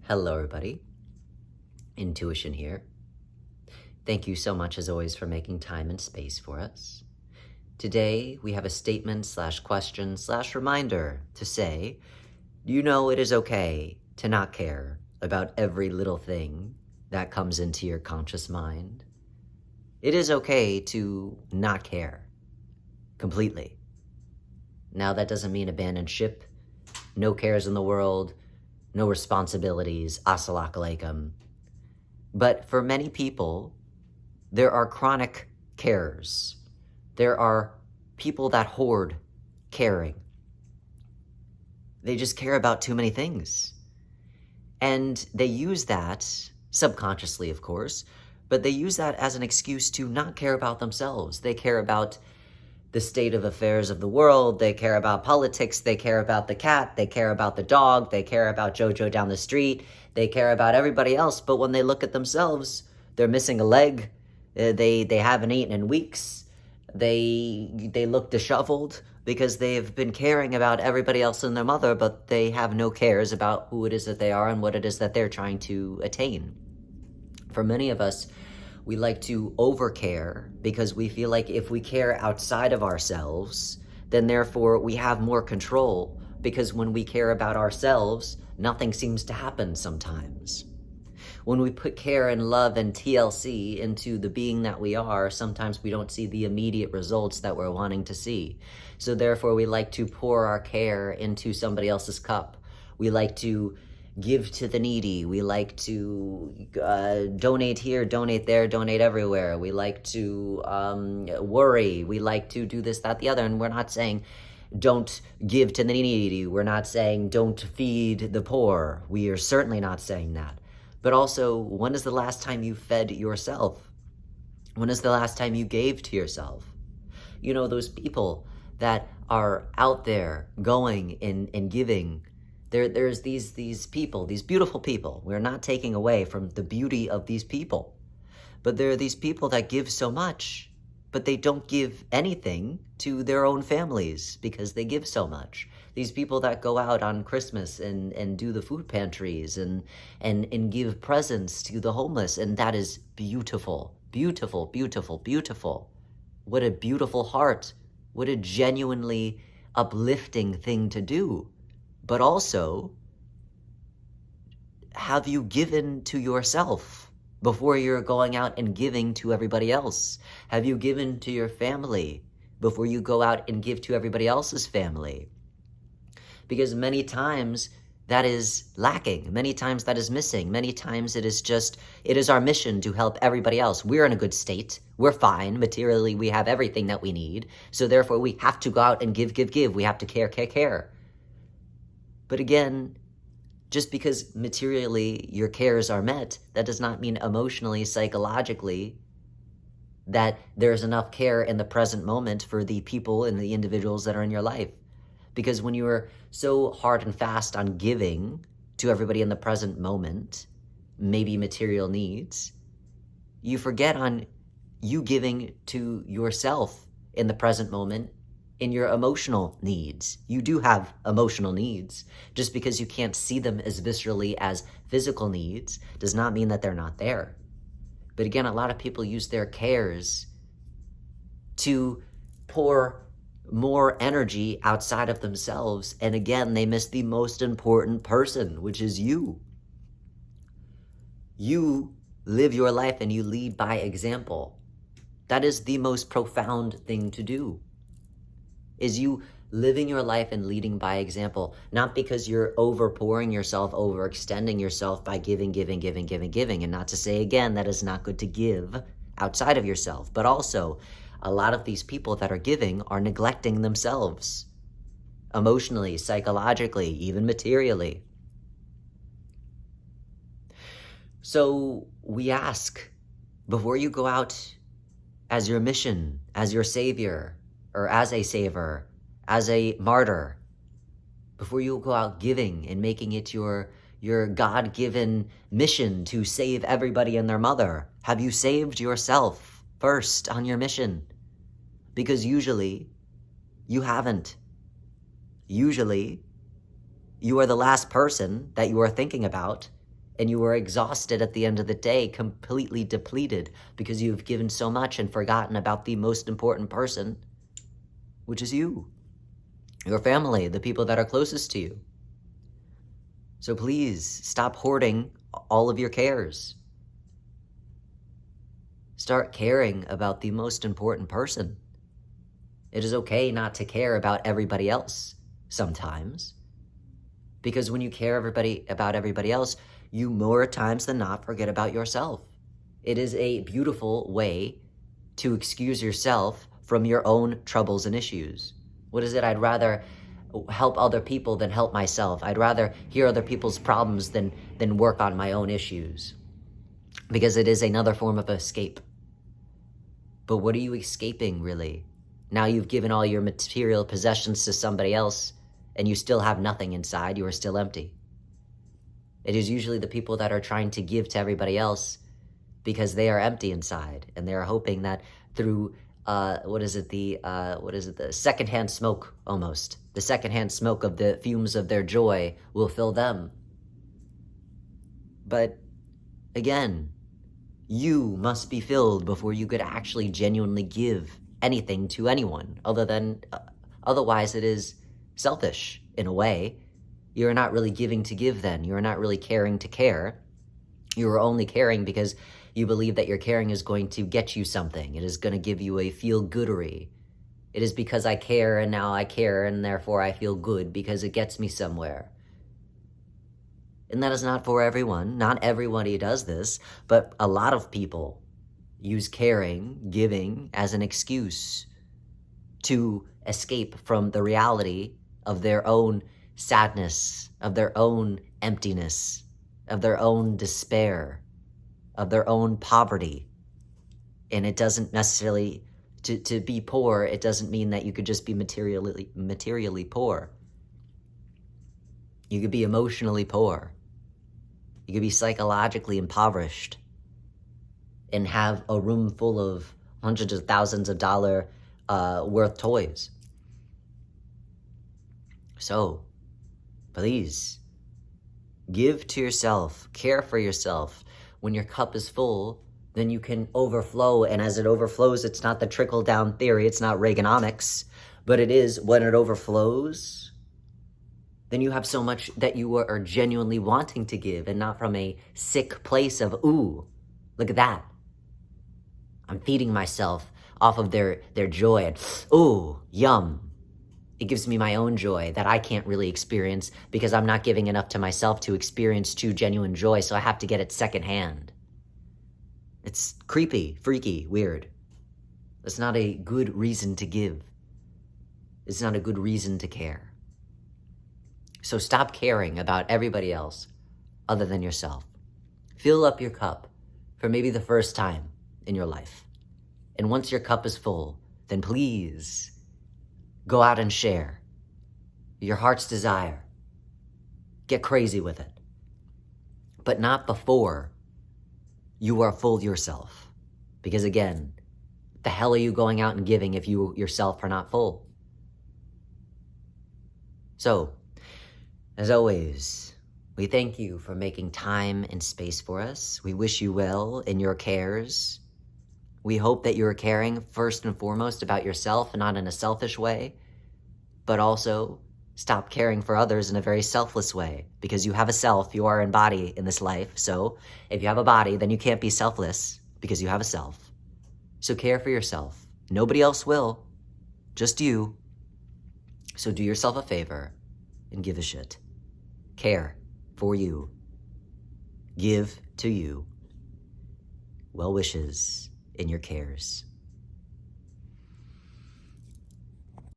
Hello, everybody. Intuition here. Thank you so much, as always, for making time and space for us. Today, we have a statement slash question slash reminder to say, you know it is okay to not care about every little thing that comes into your conscious mind. It is okay to not care completely. Now, that doesn't mean abandon ship, no cares in the world, no responsibilities, assalamu alaikum. But for many people, there are chronic carers. There are people that hoard caring. They just care about too many things. And they use that, subconsciously of course, but they use that as an excuse to not care about themselves. They care about the state of affairs of the world, they care about politics, they care about the cat, they care about the dog, they care about Jojo down the street, they care about everybody else, but when they look at themselves, they're missing a leg, they haven't eaten in weeks, they look disheveled because they've been caring about everybody else and their mother, but they have no cares about who it is that they are and what it is that they're trying to attain. For many of us, we like to overcare because we feel like if we care outside of ourselves, then therefore we have more control, because when we care about ourselves, nothing seems to happen sometimes. When we put care and love and TLC into the being that we are, sometimes we don't see the immediate results that we're wanting to see. So therefore we like to pour our care into somebody else's cup. We like to give to the needy. We like to donate here, donate there, donate everywhere. We like to worry. We like to do this, that, the other. And we're not saying don't give to the needy. We're not saying don't feed the poor. We are certainly not saying that. But also, when is the last time you fed yourself? When is the last time you gave to yourself? You know, those people that are out there going and giving, there's these people, these beautiful people. We're not taking away from the beauty of these people. But there are these people that give so much, but they don't give anything to their own families because they give so much. These people that go out on Christmas and do the food pantries and give presents to the homeless, and that is beautiful, beautiful, beautiful, beautiful. What a beautiful heart. What a genuinely uplifting thing to do. But also, have you given to yourself before you're going out and giving to everybody else? Have you given to your family before you go out and give to everybody else's family? Because many times that is lacking. Many times that is missing. Many times it is our mission to help everybody else. We're in a good state. We're fine. Materially, we have everything that we need. So therefore, we have to go out and give. We have to care. But again, just because materially your cares are met, that does not mean emotionally, psychologically, that there's enough care in the present moment for the people and the individuals that are in your life. Because when you are so hard and fast on giving to everybody in the present moment, maybe material needs, you forget on you giving to yourself in the present moment in your emotional needs. You do have emotional needs. Just because you can't see them as viscerally as physical needs does not mean that they're not there. But again, a lot of people use their cares to pour more energy outside of themselves. And again, they miss the most important person, which is you. You live your life and you lead by example. That is the most profound thing to do, is you living your life and leading by example, not because you're overpouring yourself, overextending yourself by giving. And not to say again, that is not good to give outside of yourself, but also a lot of these people that are giving are neglecting themselves emotionally, psychologically, even materially. So we ask, before you go out as your mission, as your savior, or as a saver, as a martyr, before you go out giving and making it your God-given mission to save everybody and their mother, have you saved yourself first on your mission? Because usually you haven't. Usually you are the last person that you are thinking about and you are exhausted at the end of the day, completely depleted because you've given so much and forgotten about the most important person, which is you, your family, the people that are closest to you. So please stop hoarding all of your cares. Start caring about the most important person. It is okay not to care about everybody else sometimes, because when you care about everybody else, you more times than not forget about yourself. It is a beautiful way to excuse yourself from your own troubles and issues. What is it? I'd rather help other people than help myself. I'd rather hear other people's problems than work on my own issues, because it is another form of escape. But what are you escaping, really? Now you've given all your material possessions to somebody else, and you still have nothing inside. You are still empty. It is usually the people that are trying to give to everybody else because they are empty inside, and they are hoping that through the secondhand smoke, almost. The secondhand smoke of the fumes of their joy will fill them. But again, you must be filled before you could actually genuinely give anything to anyone, otherwise it is selfish in a way. You're not really giving to give then. You're not really caring to care. You are only caring because you believe that your caring is going to get you something. It is going to give you a feel-goodery. It is because I care and now I care and therefore I feel good because it gets me somewhere. And that is not for everyone. Not everybody does this, but a lot of people use caring, giving, as an excuse to escape from the reality of their own sadness, of their own emptiness, of their own despair, of their own poverty. And it doesn't necessarily, to be poor, it doesn't mean that you could just be materially poor. You could be emotionally poor. You could be psychologically impoverished and have a room full of hundreds of thousands of dollars worth toys. So, please, give to yourself, care for yourself. When your cup is full, then you can overflow, and as it overflows, it's not the trickle-down theory, it's not Reaganomics, but it is when it overflows, then you have so much that you are genuinely wanting to give, and not from a sick place of, ooh, look at that. I'm feeding myself off of their joy, and ooh, yum. It gives me my own joy that I can't really experience because I'm not giving enough to myself to experience true, genuine joy, so I have to get it secondhand. It's creepy, freaky, weird. It's not a good reason to give. It's not a good reason to care. So stop caring about everybody else other than yourself. Fill up your cup for maybe the first time in your life. And once your cup is full, then please go out and share your heart's desire. Get crazy with it. But not before you are full yourself. Because again, the hell are you going out and giving if you yourself are not full? So, as always, we thank you for making time and space for us. We wish you well in your cares. We hope that you're caring first and foremost about yourself, not in a selfish way, but also stop caring for others in a very selfless way, because you have a self, you are in body in this life. So if you have a body, then you can't be selfless because you have a self. So care for yourself. Nobody else will, just you. So do yourself a favor and give a shit. Care for you. Give to you. Well wishes in your cares.